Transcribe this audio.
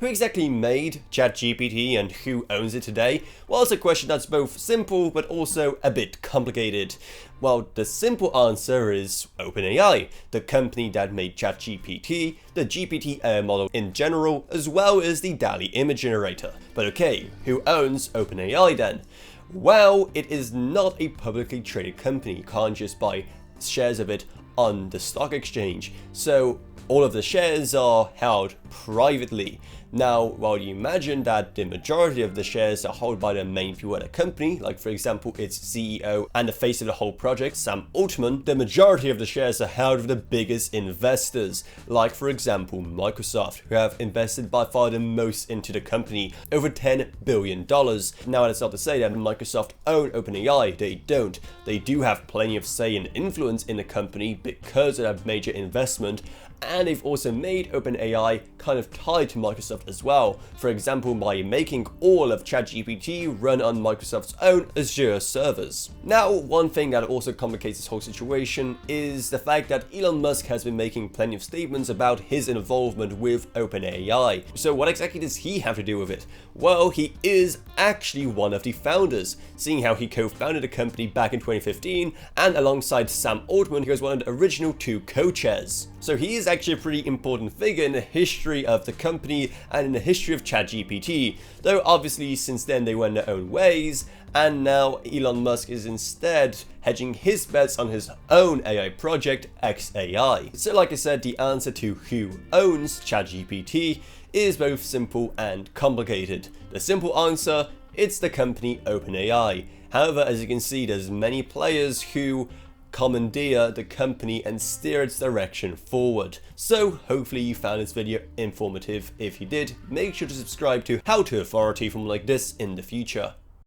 Who exactly made ChatGPT and who owns it today? Well, it's a question that's both simple but also a bit complicated. Well, the simple answer is OpenAI, the company that made ChatGPT, the GPT AI model in general, as well as the DALL-E image generator. But okay, who owns OpenAI then? Well, it is not a publicly traded company. You can't just buy shares of it on the stock exchange. So all of the shares are held privately. Now, while you imagine that the majority of the shares are held by the main people at the company, like for example its CEO and the face of the whole project, Sam Altman, the majority of the shares are held with the biggest investors, like for example Microsoft, who have invested by far the most into the company, over $10 billion. Now, that's not to say that Microsoft own OpenAI, they don't. They do have plenty of say and influence in the company because of that major investment, and they've also made OpenAI kind of tied to Microsoft as well, for example by making all of ChatGPT run on Microsoft's own Azure servers. Now, one thing that also complicates this whole situation is the fact that Elon Musk has been making plenty of statements about his involvement with OpenAI. So what exactly does he have to do with it? Well, he is actually one of the founders, seeing how he co-founded the company back in 2015, and alongside Sam Altman, he was one of the original two co-chairs. So he is actually a pretty important figure in the history of the company and in the history of ChatGPT, though obviously since then they went their own ways, and now Elon Musk is instead hedging his bets on his own AI project, xAI. So like I said, the answer to who owns ChatGPT is both simple and complicated. The simple answer, it's the company OpenAI. However, as you can see, there's many players who commandeer the company and steer its direction forward. So hopefully you found this video informative. If you did, make sure to subscribe to How to Authority for more like this in the future.